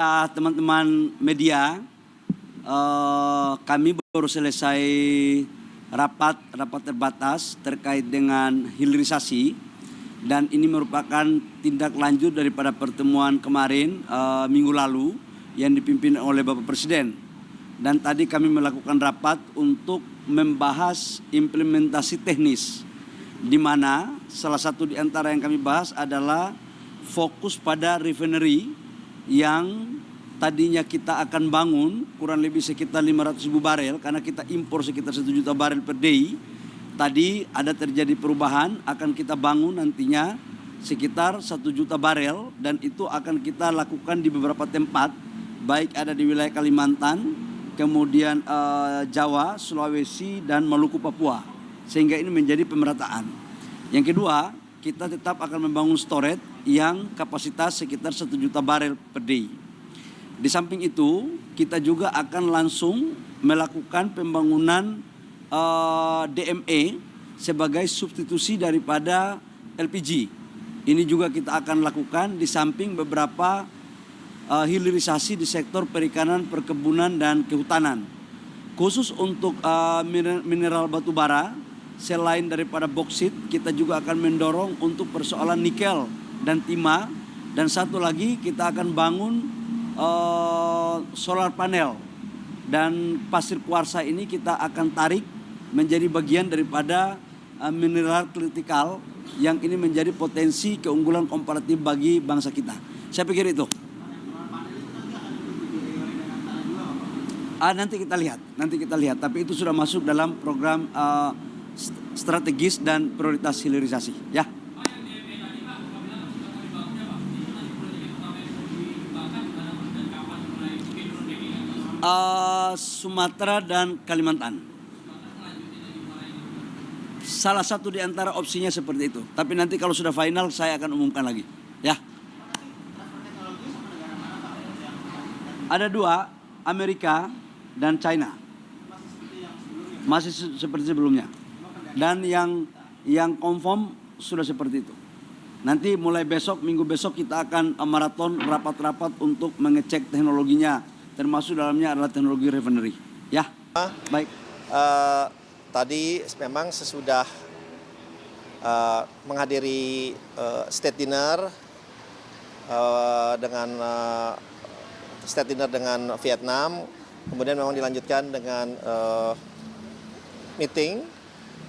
Teman-teman media, kami baru selesai rapat terbatas terkait dengan hilirisasi, dan ini merupakan tindak lanjut daripada pertemuan kemarin minggu lalu yang dipimpin oleh Bapak Presiden. Dan tadi kami melakukan rapat untuk membahas implementasi teknis, di mana salah satu di antara yang kami bahas adalah fokus pada refinery yang tadinya kita akan bangun kurang lebih sekitar 500.000 barel, karena kita impor sekitar 1 juta barel per day. Tadi ada terjadi perubahan, akan kita bangun nantinya sekitar 1 juta barel, dan itu akan kita lakukan di beberapa tempat, baik ada di wilayah Kalimantan, kemudian Jawa, Sulawesi, dan Maluku, Papua, sehingga ini menjadi pemerataan. Yang kedua, kita tetap akan membangun storage yang kapasitas sekitar 1 juta barel per day. Di samping itu, kita juga akan langsung melakukan pembangunan DME sebagai substitusi daripada LPG. Ini juga kita akan lakukan di samping beberapa hilirisasi di sektor perikanan, perkebunan, dan kehutanan. Khusus untuk mineral batu bara, selain daripada boksit, kita juga akan mendorong untuk persoalan nikel dan timah. Dan satu lagi, kita akan bangun solar panel, dan pasir kuarsa ini kita akan tarik menjadi bagian daripada mineral kritikal yang ini menjadi potensi keunggulan komparatif bagi bangsa kita. Saya pikir itu. Nanti kita lihat. Tapi itu sudah masuk dalam program strategis dan prioritas hilirisasi. Ya. Sumatera dan Kalimantan. Salah satu di antara opsinya seperti itu. Tapi nanti kalau sudah final saya akan umumkan lagi. Ya. Ada 2, Amerika dan China. Masih seperti sebelumnya. Dan yang confirm sudah seperti itu. Nanti mulai besok, minggu besok kita akan maraton rapat-rapat untuk mengecek teknologinya, termasuk dalamnya adalah teknologi refinery. Ya, baik. Tadi memang sesudah menghadiri state dinner dengan Vietnam, kemudian memang dilanjutkan dengan meeting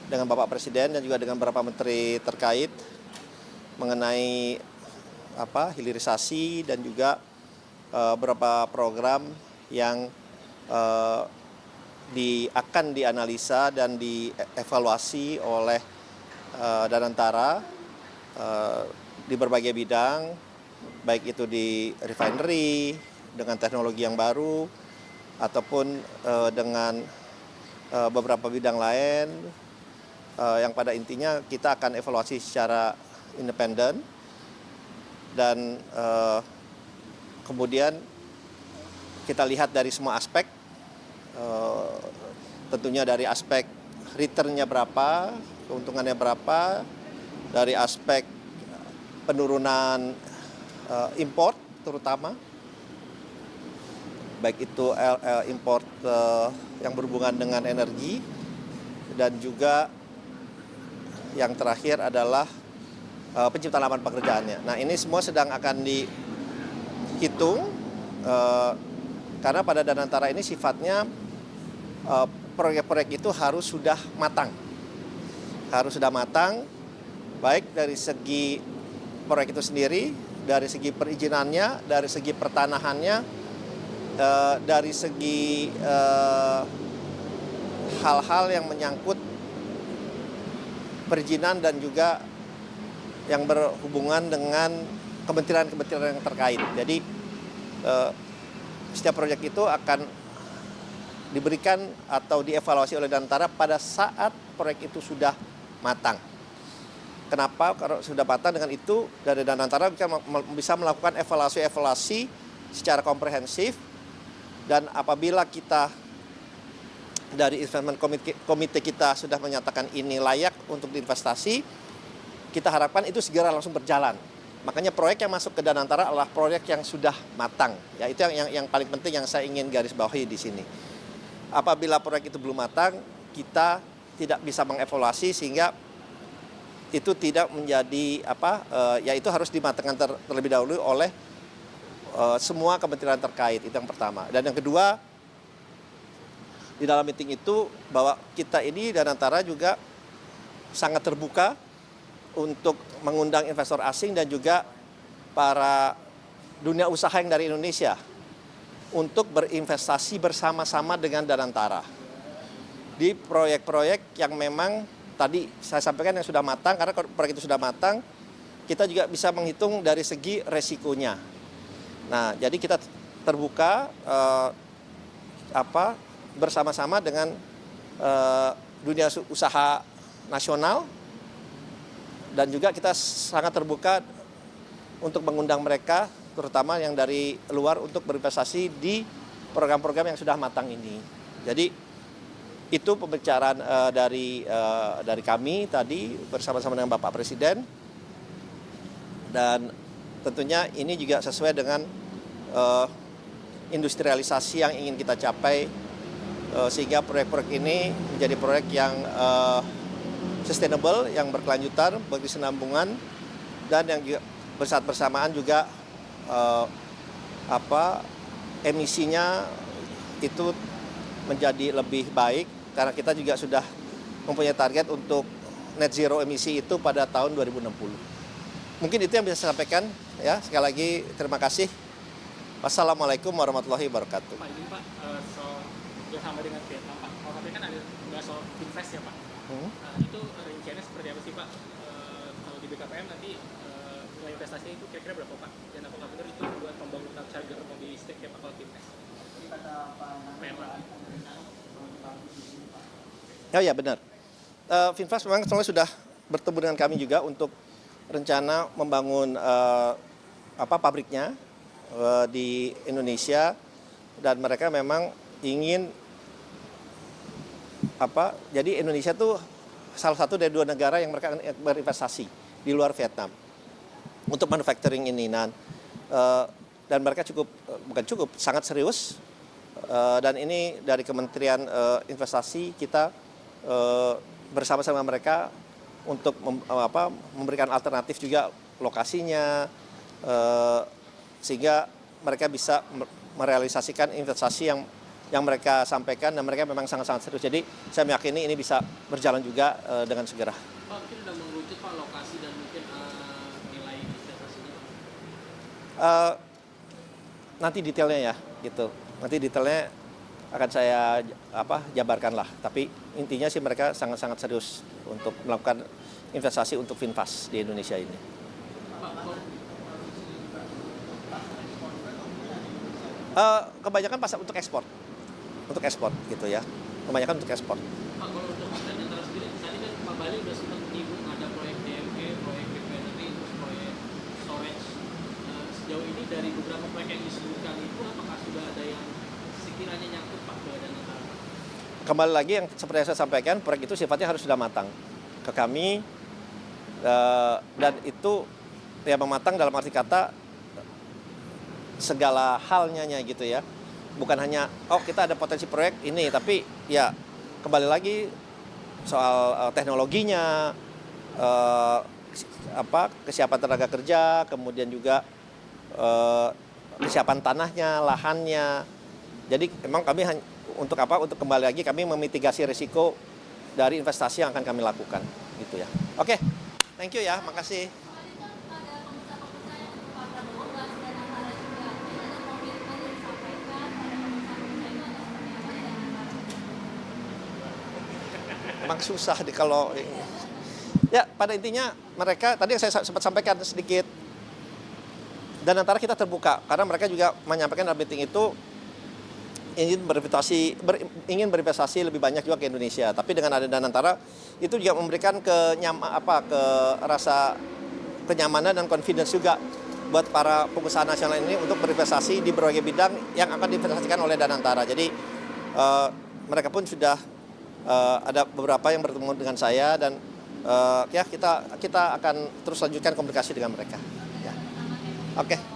dengan Bapak Presiden dan juga dengan beberapa menteri terkait mengenai hilirisasi dan juga beberapa program yang akan dianalisa dan dievaluasi oleh Danantara di berbagai bidang, baik itu di refinery dengan teknologi yang baru ataupun dengan beberapa bidang lain, yang pada intinya kita akan evaluasi secara independen dan kemudian kita lihat dari semua aspek, tentunya dari aspek returnnya berapa, keuntungannya berapa, dari aspek penurunan import terutama, baik itu import yang berhubungan dengan energi, dan juga yang terakhir adalah penciptaan lapangan pekerjaannya. Nah, ini semua sedang akan dihitung karena pada Danantara ini sifatnya proyek-proyek itu harus sudah matang. Baik dari segi proyek itu sendiri, dari segi perizinannya, dari segi pertanahannya, dari segi hal-hal yang menyangkut perizinan dan juga yang berhubungan dengan kementerian-kementerian yang terkait. Jadi setiap proyek itu akan diberikan atau dievaluasi oleh Danantara pada saat proyek itu sudah matang. Kenapa? Kalau sudah matang, dengan itu dari Danantara bisa melakukan evaluasi secara komprehensif, dan apabila kita dari investment komite kita sudah menyatakan ini layak untuk diinvestasi, kita harapkan itu segera langsung berjalan. Makanya proyek yang masuk ke Danantara adalah proyek yang sudah matang. Ya, itu yang paling penting yang saya ingin garis bawahi di sini. Apabila proyek itu belum matang, kita tidak bisa mengevaluasi sehingga itu tidak menjadi ya itu harus dimatangkan terlebih dahulu oleh semua kementerian terkait. Itu yang pertama. Dan yang kedua, di dalam meeting itu bahwa kita ini Danantara juga sangat terbuka untuk mengundang investor asing dan juga para dunia usaha yang dari Indonesia untuk berinvestasi bersama-sama dengan Danantara di proyek-proyek yang memang tadi saya sampaikan yang sudah matang. Karena proyek itu sudah matang, kita juga bisa menghitung dari segi resikonya. Nah, jadi kita terbuka bersama-sama dengan dunia usaha nasional, dan juga kita sangat terbuka untuk mengundang mereka, terutama yang dari luar, untuk berinvestasi di program-program yang sudah matang ini. Jadi itu pembicaraan dari kami tadi bersama-sama dengan Bapak Presiden, dan tentunya ini juga sesuai dengan industrialisasi yang ingin kita capai, sehingga proyek-proyek ini menjadi proyek yang sustainable, yang berkelanjutan, berkesinambungan, dan yang juga bersaat bersamaan juga emisinya itu menjadi lebih baik, karena kita juga sudah mempunyai target untuk net zero emisi itu pada tahun 2060. Mungkin itu yang bisa saya sampaikan ya. Sekali lagi terima kasih. Wassalamualaikum warahmatullahi wabarakatuh. Pak, ini Pak, soal bersama dengan Vietnam, Pak. Kalau tapi kan ada nggak soal invest ya, Pak. Itu rinciannya seperti apa sih, Pak? Kalau di BKPM nanti nilai investasinya itu kira-kira berapa, Pak? Dan apakah benar itu buat pembangunan charger mobil listrik ya, Pak, kalau Finvest? Ya benar. Finvest memang sudah bertemu dengan kami juga untuk rencana membangun pabriknya di Indonesia, dan mereka memang ingin jadi Indonesia tuh salah satu dari 2 negara yang mereka akan berinvestasi di luar Vietnam untuk manufacturing ini. Dan mereka sangat serius, dan ini dari Kementerian Investasi kita bersama-sama mereka untuk memberikan alternatif juga lokasinya, sehingga mereka bisa merealisasikan investasi yang mereka sampaikan, dan mereka memang sangat-sangat serius. Jadi saya meyakini ini bisa berjalan juga dengan segera. Pak, mungkin sudah mengerucut, Pak, lokasi dan mungkin nilai investasinya, Pak? Nanti detailnya ya, gitu. Nanti detailnya akan saya jabarkan lah. Tapi intinya sih mereka sangat-sangat serius untuk melakukan investasi untuk Finvest di Indonesia ini. Kebanyakan pasar untuk ekspor gitu ya. Kebanyakan untuk ekspor. Pak, kalau untuk Danantara sendiri, tadi kan Pak Bali sudah sempat menyinggung ada proyek DMG, proyek refinery, terus proyek storage. Sejauh ini dari beberapa proyek yang disebutkan itu, apakah sudah ada yang sekiranya nyangkut, Pak, ke Danantara? Kembali lagi yang seperti yang saya sampaikan, proyek itu sifatnya harus sudah matang ke kami, dan itu ya mematang dalam arti kata segala halnya gitu ya. Bukan hanya kita ada potensi proyek ini, tapi ya kembali lagi soal teknologinya, kesiapan tenaga kerja, kemudian juga kesiapan tanahnya, lahannya. Jadi memang kami untuk kembali lagi kami memitigasi risiko dari investasi yang akan kami lakukan gitu ya. Oke. Thank you ya, makasih. Memang susah kalau ya, pada intinya mereka tadi yang saya sempat sampaikan sedikit, Danantara kita terbuka karena mereka juga menyampaikan dalam meeting itu ingin berinvestasi lebih banyak juga ke Indonesia. Tapi dengan ada Danantara itu juga memberikan rasa kenyamanan dan confidence juga buat para pengusaha nasional ini untuk berinvestasi di berbagai bidang yang akan diinvestasikan oleh Danantara. Jadi mereka pun sudah ada beberapa yang bertemu dengan saya, dan ya kita akan terus lanjutkan komunikasi dengan mereka. Ya. Oke.